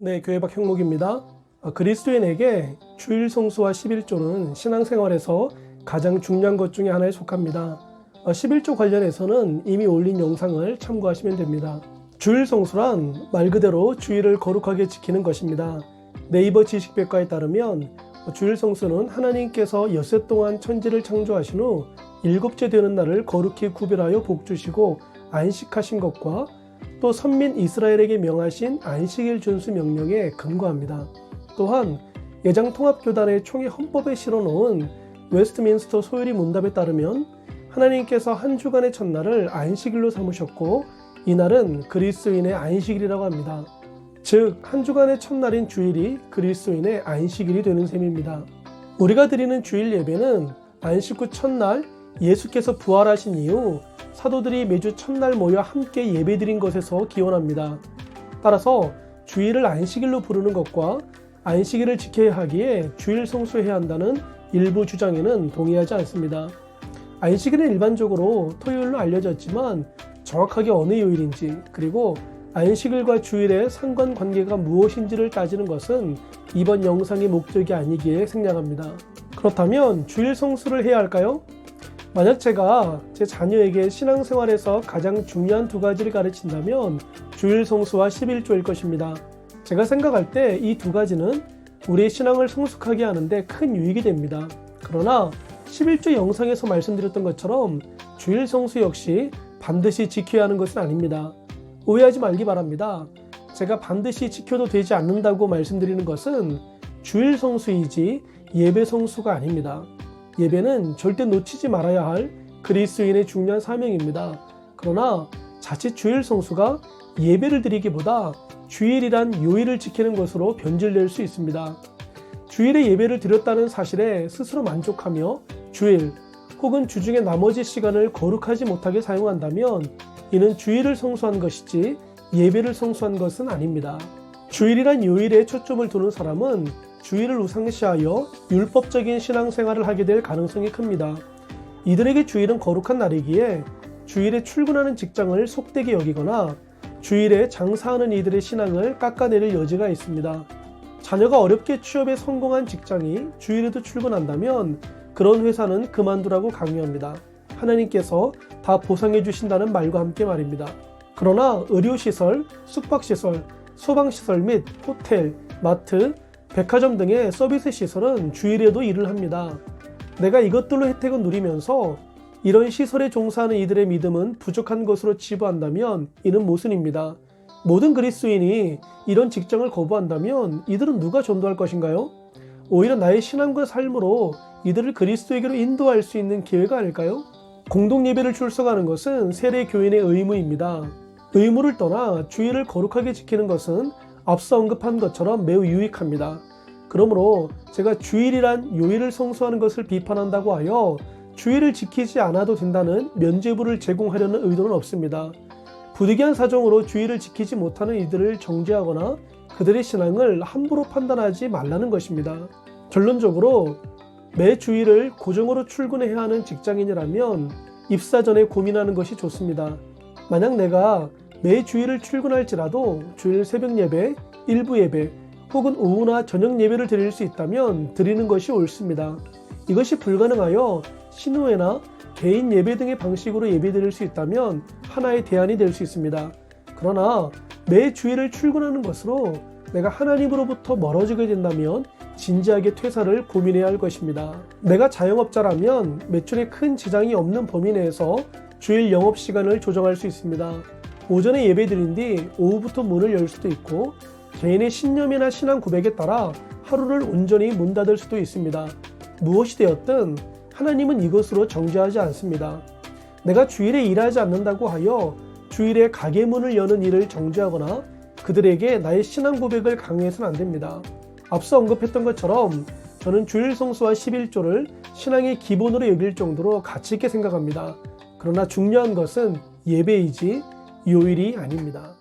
네, 교회박 형목입니다. 그리스도인에게 주일 성수와 11조는 신앙생활에서 가장 중요한 것 중에 하나에 속합니다. 11조 관련해서는 이미 올린 영상을 참고하시면 됩니다. 주일 성수란 말 그대로 주일을 거룩하게 지키는 것입니다. 네이버 지식백과에 따르면 주일 성수는 하나님께서 엿새 동안 천지를 창조하신 후 일곱째 되는 날을 거룩히 구별하여 복주시고 안식하신 것과 또 선민 이스라엘에게 명하신 안식일 준수 명령에 근거합니다. 또한 예장통합교단의 총회 헌법에 실어놓은 웨스트민스터 소요리 문답에 따르면 하나님께서 한 주간의 첫날을 안식일로 삼으셨고 이날은 그리스도인의 안식일이라고 합니다. 즉, 한 주간의 첫날인 주일이 그리스도인의 안식일이 되는 셈입니다. 우리가 드리는 주일 예배는 안식 후 첫날 예수께서 부활하신 이후 사도들이 매주 첫날 모여 함께 예배드린 것에서 기원합니다. 따라서 주일을 안식일로 부르는 것과 안식일을 지켜야 하기에 주일 성수해야 한다는 일부 주장에는 동의하지 않습니다. 안식일은 일반적으로 토요일로 알려졌지만 정확하게 어느 요일인지 그리고 안식일과 주일의 상관관계가 무엇인지를 따지는 것은 이번 영상의 목적이 아니기에 생략합니다. 그렇다면 주일 성수를 해야 할까요? 만약 제가 제 자녀에게 신앙생활에서 가장 중요한 두 가지를 가르친다면 주일 성수와 11조일 것입니다. 제가 생각할 때 이 두 가지는 우리의 신앙을 성숙하게 하는데 큰 유익이 됩니다. 그러나 11조 영상에서 말씀드렸던 것처럼 주일 성수 역시 반드시 지켜야 하는 것은 아닙니다. 오해하지 말기 바랍니다. 제가 반드시 지켜도 되지 않는다고 말씀드리는 것은 주일 성수이지 예배 성수가 아닙니다. 예배는 절대 놓치지 말아야 할 그리스도인의 중요한 사명입니다. 그러나 자칫 주일 성수가 예배를 드리기보다 주일이란 요일을 지키는 것으로 변질될 수 있습니다. 주일에 예배를 드렸다는 사실에 스스로 만족하며 주일 혹은 주중의 나머지 시간을 거룩하지 못하게 사용한다면 이는 주일을 성수한 것이지 예배를 성수한 것은 아닙니다. 주일이란 요일에 초점을 두는 사람은 주일을 우상시하여 율법적인 신앙생활을 하게 될 가능성이 큽니다. 이들에게 주일은 거룩한 날이기에 주일에 출근하는 직장을 속되게 여기거나 주일에 장사하는 이들의 신앙을 깎아내릴 여지가 있습니다. 자녀가 어렵게 취업에 성공한 직장이 주일에도 출근한다면 그런 회사는 그만두라고 강요합니다. 하나님께서 다 보상해 주신다는 말과 함께 말입니다. 그러나 의료시설, 숙박시설, 소방시설 및 호텔, 마트, 백화점 등의 서비스 시설은 주일에도 일을 합니다. 내가 이것들로 혜택을 누리면서 이런 시설에 종사하는 이들의 믿음은 부족한 것으로 치부한다면 이는 모순입니다. 모든 그리스도인이 이런 직장을 거부한다면 이들은 누가 전도할 것인가요? 오히려 나의 신앙과 삶으로 이들을 그리스도에게로 인도할 수 있는 기회가 아닐까요? 공동예배를 출석하는 것은 세례 교인의 의무입니다. 의무를 떠나 주일을 거룩하게 지키는 것은 앞서 언급한 것처럼 매우 유익합니다. 그러므로 제가 주일이란 요일을 성수하는 것을 비판한다고 하여 주일을 지키지 않아도 된다는 면죄부를 제공하려는 의도는 없습니다. 부득이한 사정으로 주일을 지키지 못하는 이들을 정죄하거나 그들의 신앙을 함부로 판단하지 말라는 것입니다. 결론적으로 매 주일을 고정으로 출근해야 하는 직장인이라면 입사 전에 고민하는 것이 좋습니다. 만약 내가 매 주일을 출근할지라도 주일 새벽 예배, 일부 예배 혹은 오후나 저녁 예배를 드릴 수 있다면 드리는 것이 옳습니다. 이것이 불가능하여 신우회나 개인 예배 등의 방식으로 예배 드릴 수 있다면 하나의 대안이 될 수 있습니다. 그러나 매 주일을 출근하는 것으로 내가 하나님으로부터 멀어지게 된다면 진지하게 퇴사를 고민해야 할 것입니다. 내가 자영업자라면 매출에 큰 지장이 없는 범위 내에서 주일 영업시간을 조정할 수 있습니다. 오전에 예배드린 뒤 오후부터 문을 열 수도 있고 개인의 신념이나 신앙 고백에 따라 하루를 온전히 문 닫을 수도 있습니다. 무엇이 되었든 하나님은 이것으로 정죄하지 않습니다. 내가 주일에 일하지 않는다고 하여 주일에 가게 문을 여는 일을 정죄하거나 그들에게 나의 신앙 고백을 강요해서는 안 됩니다. 앞서 언급했던 것처럼 저는 주일 성수와 11조를 신앙의 기본으로 여길 정도로 가치 있게 생각합니다. 그러나 중요한 것은 예배이지 요일이 아닙니다.